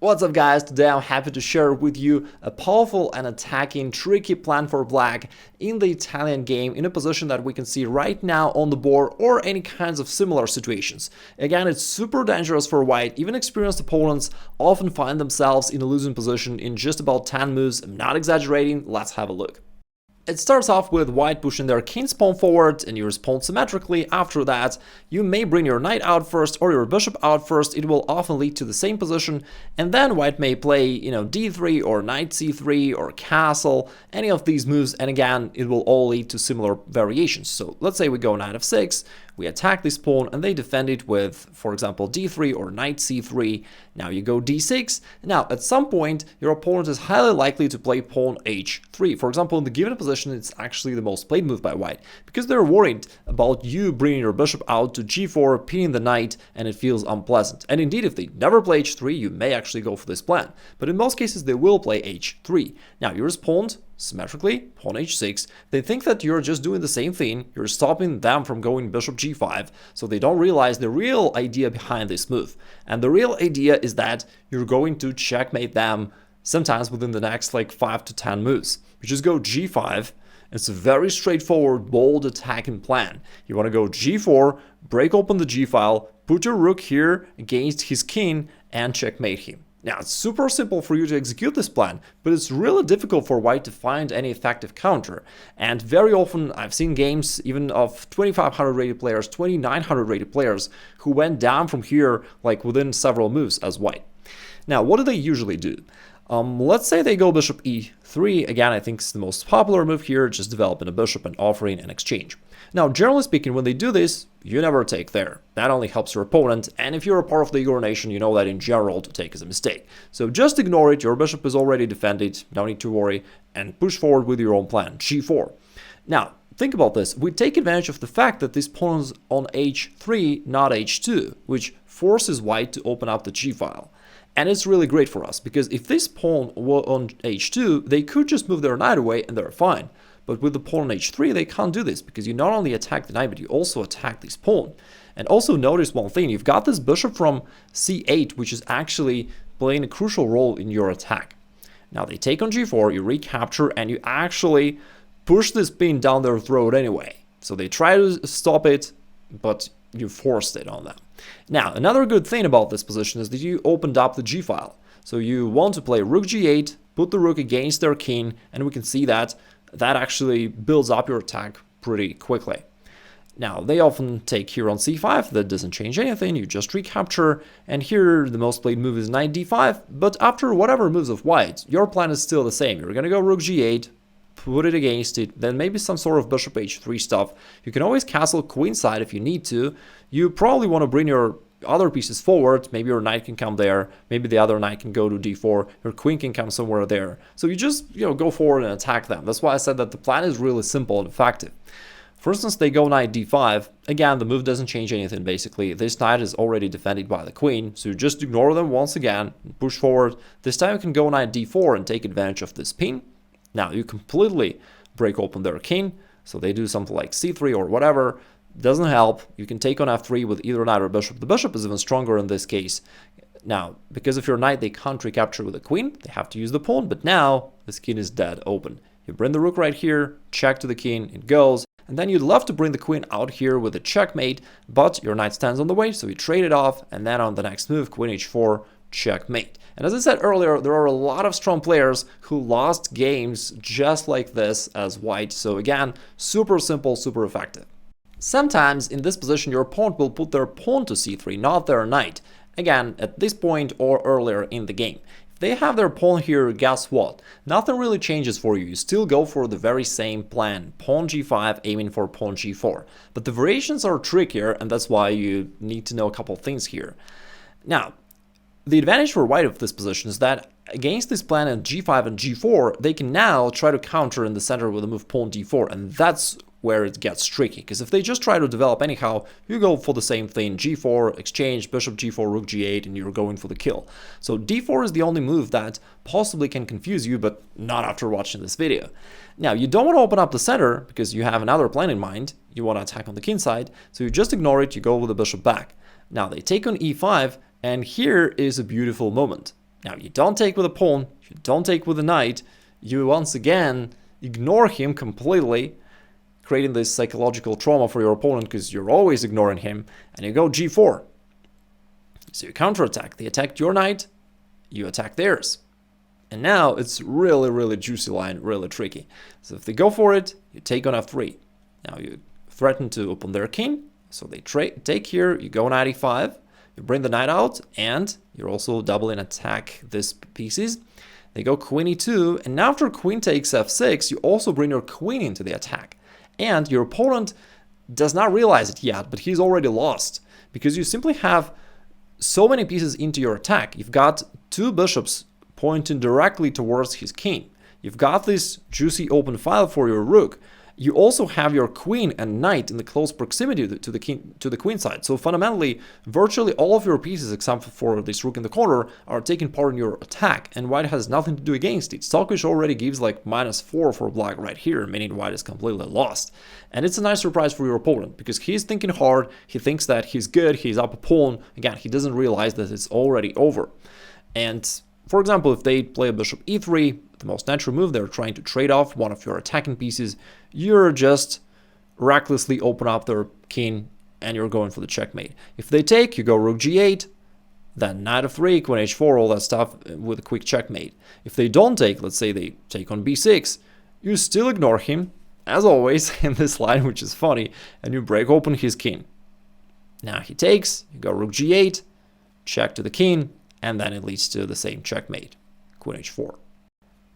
What's up guys, today I'm happy to share with you a powerful and attacking tricky plan for black in the Italian game in a position that we can see right now on the board or any kinds of similar situations. Again, it's super dangerous for white. Even experienced opponents often find themselves in a losing position in just about 10 moves. I'm not exaggerating, let's have a look. It starts off with white pushing their king's pawn forward and you respond symmetrically. After that, you may bring your knight out first or your bishop out first. It will often lead to the same position, and then white may play, d3 or knight c3 or castle, any of these moves, and again, it will all lead to similar variations. So let's say we go knight f6, we attack this pawn and they defend it with, for example, d3 or knight c3. Now you go d6. Now at some point your opponent is highly likely to play pawn h3. For example, in the given position, it's actually the most played move by white because they're worried about you bringing your bishop out to g4, pinning the knight, and it feels unpleasant. And indeed, if they never play h3, you may actually go for this plan, but in most cases they will play h3. Now you respond symmetrically, pawn h6. They think that you're just doing the same thing, you're stopping them from going bishop g5, so they don't realize the real idea behind this move. And the real idea is that you're going to checkmate them sometimes within the next 5 to 10 moves. You just go g5. It's a very straightforward, bold attacking plan. You want to go g4, break open the g-file, put your rook here against his king, and checkmate him. Now, it's super simple for you to execute this plan, but it's really difficult for white to find any effective counter. And very often, I've seen games even of 2500 rated players, 2900 rated players who went down from here within several moves as white. Now, what do they usually do? Let's say they go bishop e3. Again, I think it's the most popular move here, just developing a bishop and offering an exchange. Now, generally speaking, when they do this, you never take there. That only helps your opponent, and if you're a part of the Igor nation, you know that in general to take is a mistake. So just ignore it, your bishop is already defended, no need to worry, and push forward with your own plan, g4. Now, think about this. We take advantage of the fact that this pawn is on h3, not h2, which forces white to open up the g-file. And it's really great for us, because if this pawn were on h2, they could just move their knight away and they're fine. But with the pawn on h3, they can't do this, because you not only attack the knight, but you also attack this pawn. And also notice one thing, you've got this bishop from c8, which is actually playing a crucial role in your attack. Now they take on g4, you recapture, and you actually push this pin down their throat anyway. So they try to stop it, but you forced it on them. Now, another good thing about this position is that you opened up the g-file. So you want to play rook g8, put the rook against their king, and we can see that that actually builds up your attack pretty quickly. Now, they often take here on c5, that doesn't change anything, you just recapture, and here the most played move is knight d5, but after whatever moves of white, your plan is still the same. You're gonna go rook g8, put it against it, then maybe some sort of bishop h3 stuff. You can always castle queenside if you need to. You probably want to bring your other pieces forward. Maybe your knight can come there, maybe the other knight can go to d4, your queen can come somewhere there. So you just go forward and attack them. That's why I said that the plan is really simple and effective. For instance, they go knight d5. Again, the move doesn't change anything basically. This knight is already defended by the queen, so you just ignore them once again, push forward. This time you can go knight d4 and take advantage of this pin. Now you completely break open their king, so they do something like c3 or whatever. Doesn't help. You can take on f3 with either knight or bishop. The bishop is even stronger in this case. Now, because of your knight, they can't recapture with the queen. They have to use the pawn, but now this king is dead open. You bring the rook right here, check to the king, it goes. And then you'd love to bring the queen out here with a checkmate, but your knight stands on the way, so you trade it off, and then on the next move, queen h4, checkmate. And as I said earlier, there are a lot of strong players who lost games just like this as white. So again, super simple, super effective. Sometimes in this position, your opponent will put their pawn to c3, not their knight. Again, at this point or earlier in the game. If they have their pawn here, guess what? Nothing really changes for you. You still go for the very same plan. Pawn g5, aiming for pawn g4. But the variations are trickier, and that's why you need to know a couple things here. Now, the advantage for white of this position is that against this plan at g5 and g4, they can now try to counter in the center with the move pawn d4, and that's where it gets tricky, because if they just try to develop anyhow, you go for the same thing, g4, exchange, bishop g4, rook g8, and you're going for the kill. So d4 is the only move that possibly can confuse you, but not after watching this video. Now, you don't want to open up the center, because you have another plan in mind, you want to attack on the king side, so you just ignore it, you go with the bishop back. Now, they take on e5, and here is a beautiful moment. Now, you don't take with a pawn, you don't take with a knight, you once again ignore him completely, creating this psychological trauma for your opponent because you're always ignoring him, and you go g4. So you counterattack. They attacked your knight, you attack theirs. And now it's really juicy line, really tricky. So if they go for it, you take on f3. Now you threaten to open their king, so they take here, you go on e5, you bring the knight out, and you're also doubling attack these pieces. They go queen e2, and after queen takes f6, you also bring your queen into the attack. And your opponent does not realize it yet, but he's already lost, because you simply have so many pieces into your attack. You've got two bishops pointing directly towards his king. You've got this juicy open file for your rook. You also have your queen and knight in the close proximity to the queen side. So fundamentally, virtually all of your pieces, except for this rook in the corner, are taking part in your attack, and white has nothing to do against it. Stockfish already gives like -4 for black right here, meaning white is completely lost. And it's a nice surprise for your opponent, because he's thinking hard, he thinks that he's good, he's up a pawn. Again, he doesn't realize that it's already over. And for example, if they play a bishop e3, the most natural move, they're trying to trade off one of your attacking pieces, you're just recklessly open up their king and you're going for the checkmate. If they take, you go rook g8, then knight f3, queen h4, all that stuff with a quick checkmate. If they don't take, let's say they take on b6, you still ignore him, as always, in this line, which is funny, and you break open his king. Now he takes, you go rook g8, check to the king, and then it leads to the same checkmate, queen h4.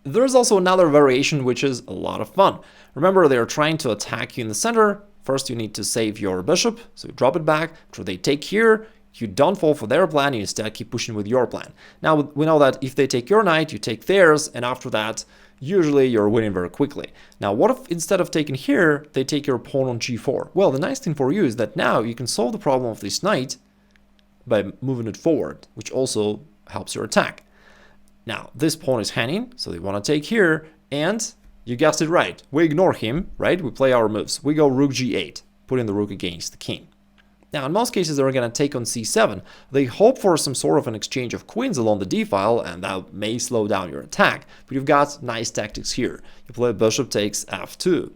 There's also another variation which is a lot of fun. Remember, they're trying to attack you in the center. First, you need to save your bishop, so you drop it back. After they take here, you don't fall for their plan, you instead keep pushing with your plan. Now, we know that if they take your knight, you take theirs, and after that, usually you're winning very quickly. Now, what if instead of taking here, they take your pawn on g4? Well, the nice thing for you is that now you can solve the problem of this knight by moving it forward, which also helps your attack. Now, this pawn is hanging, so they want to take here, and you guessed it right. We ignore him, right? We play our moves. We go rook g8, putting the rook against the king. Now, in most cases, they're going to take on c7. They hope for some sort of an exchange of queens along the d-file, and that may slow down your attack. But you've got nice tactics here. You play bishop takes f2.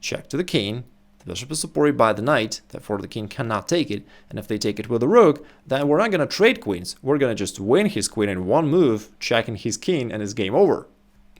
Check to the king. The bishop is supported by the knight, therefore the king cannot take it. And if they take it with the rook, then we're not going to trade queens. We're going to just win his queen in one move, checking his king, and it's game over.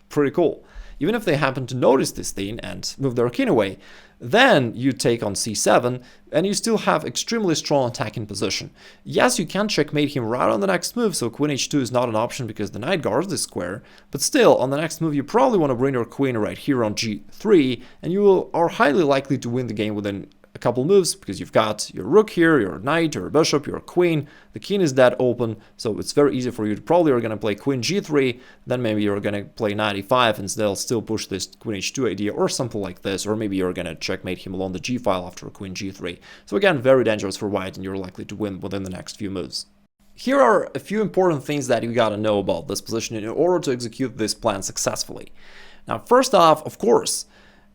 Pretty cool. Even if they happen to notice this thing and move their king away, then you take on c7 and you still have extremely strong attacking position. Yes, you can checkmate him right on the next move, so queen h2 is not an option because the knight guards this square, but still, on the next move you probably want to bring your queen right here on g3, and you are highly likely to win the game within a couple moves because you've got your rook here, your knight, your bishop, your queen, the king is dead open, so it's very easy for you to probably are going to play queen g3, then maybe you're going to play knight e5 and they'll still push this queen h2 idea or something like this, or maybe you're going to checkmate him along the g-file after queen g3. So again, very dangerous for white and you're likely to win within the next few moves. Here are a few important things that you gotta know about this position in order to execute this plan successfully. Now, first off, of course,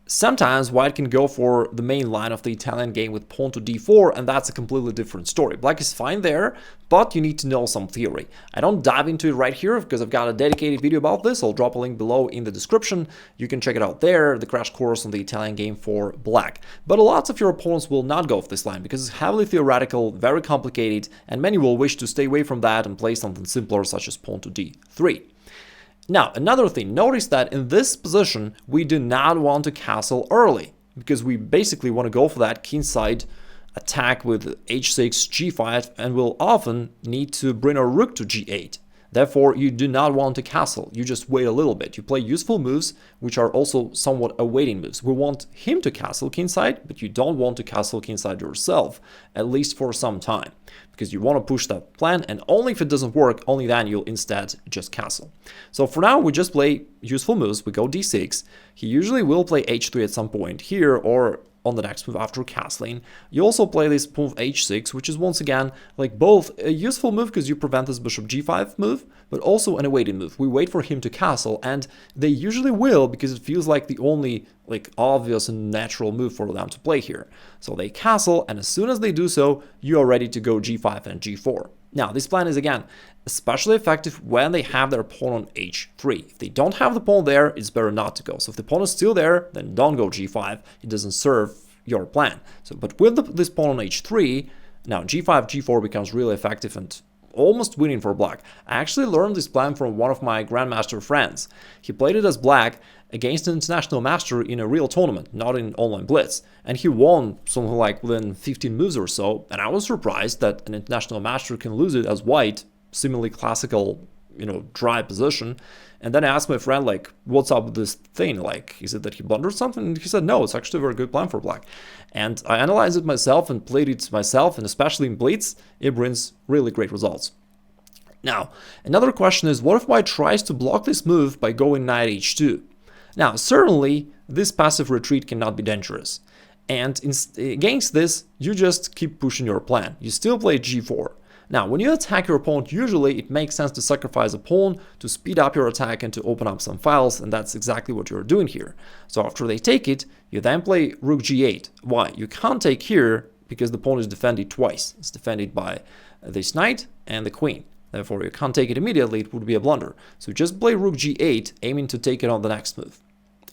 sometimes white can go for the main line of the Italian game with pawn to d4, and that's a completely different story. Black is fine there, but you need to know some theory. I don't dive into it right here because I've got a dedicated video about this. I'll drop a link below in the description. You can check it out there, the crash course on the Italian game for black. But lots of your opponents will not go for this line because it's heavily theoretical, very complicated, and many will wish to stay away from that and play something simpler such as pawn to d3. Now, another thing, notice that in this position, we do not want to castle early, because we basically want to go for that kingside attack with h6, g5, and we'll often need to bring our rook to g8. Therefore, you do not want to castle, you just wait a little bit. You play useful moves, which are also somewhat awaiting moves. We want him to castle kingside, but you don't want to castle kingside yourself, at least for some time, because you want to push that plan, and only if it doesn't work, only then you'll instead just castle. So for now, we just play useful moves. We go d6. He usually will play h3 at some point here, or on the next move after castling. You also play this pawn h6, which is once again like both a useful move because you prevent this bishop g5 move, but also an awaiting move. We wait for him to castle, and they usually will because it feels like the only obvious and natural move for them to play here. So they castle, and as soon as they do so, you are ready to go g5 and g4. Now, this plan is, again, especially effective when they have their pawn on h3. If they don't have the pawn there, it's better not to go. So if the pawn is still there, then don't go g5. It doesn't serve your plan. So, but with this pawn on h3, now g5, g4 becomes really effective and almost winning for black. I actually learned this plan from one of my grandmaster friends. He played it as black against an international master in a real tournament, not in online blitz, and he won something like within 15 moves or so, and I was surprised that an international master can lose it as white, similarly classical, dry position. And then I asked my friend, like, what's up with this thing? Like, is it that he blundered something? And he said, no, it's actually a very good plan for black. And I analyzed it myself and played it myself, and especially in blitz, it brings really great results. Now, another question is, what if white tries to block this move by going knight h2? Now, certainly, this passive retreat cannot be dangerous. And against this, you just keep pushing your plan. You still play g4. Now, when you attack your opponent, usually it makes sense to sacrifice a pawn to speed up your attack and to open up some files, and that's exactly what you're doing here. So after they take it, you then play rook g8. Why? You can't take here because the pawn is defended twice. It's defended by this knight and the queen. Therefore, you can't take it immediately, it would be a blunder. So just play rook g8, aiming to take it on the next move.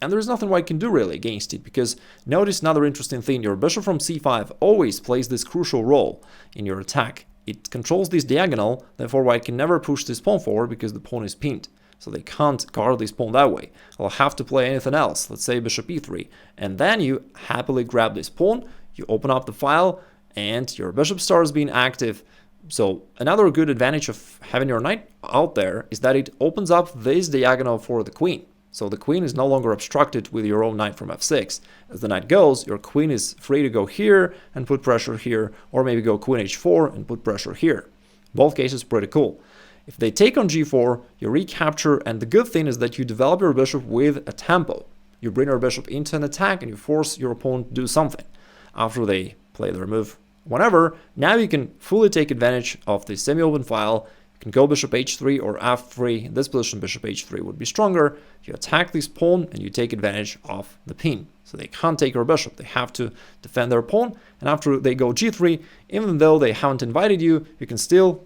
And there's nothing white can do really against it, because notice another interesting thing, your bishop from c5 always plays this crucial role in your attack. It controls this diagonal, therefore white can never push this pawn forward because the pawn is pinned. So they can't guard this pawn that way. They'll have to play anything else, let's say bishop e3. And then you happily grab this pawn, you open up the file, and your bishop starts being active. So another good advantage of having your knight out there is that it opens up this diagonal for the queen. So the queen is no longer obstructed with your own knight from f6. As the knight goes, your queen is free to go here and put pressure here, or maybe go queen h4 and put pressure here. Both cases pretty cool. If they take on g4, you recapture, and the good thing is that you develop your bishop with a tempo. You bring your bishop into an attack and you force your opponent to do something. After they play their move whenever, now you can fully take advantage of the semi-open file. You can go bishop h3 or f3. In this position, bishop h3 would be stronger. You attack this pawn and you take advantage of the pin. So they can't take your bishop. They have to defend their pawn. And after they go g3, even though they haven't invited you, you can still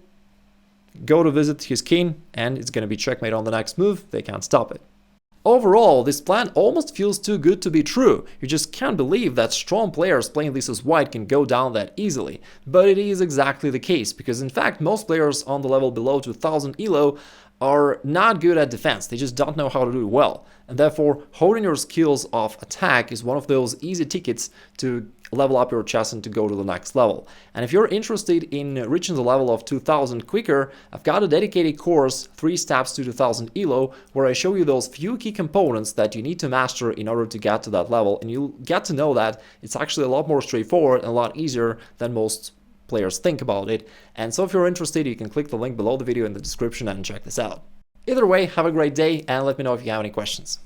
go to visit his king, and it's going to be checkmate on the next move. They can't stop it. Overall, this plan almost feels too good to be true. You just can't believe that strong players playing this as white can go down that easily. But it is exactly the case, because in fact most players on the level below 2000 ELO are not good at defense. They just don't know how to do it well. And therefore, holding your skills of attack is one of those easy tickets to level up your chess and to go to the next level. And if you're interested in reaching the level of 2000 quicker, I've got a dedicated course, 3 Steps to 2000 ELO, where I show you those few key components that you need to master in order to get to that level. And you'll get to know that it's actually a lot more straightforward and a lot easier than most players think about it. And so if you're interested, you can click the link below the video in the description and check this out. Either way, have a great day and let me know if you have any questions.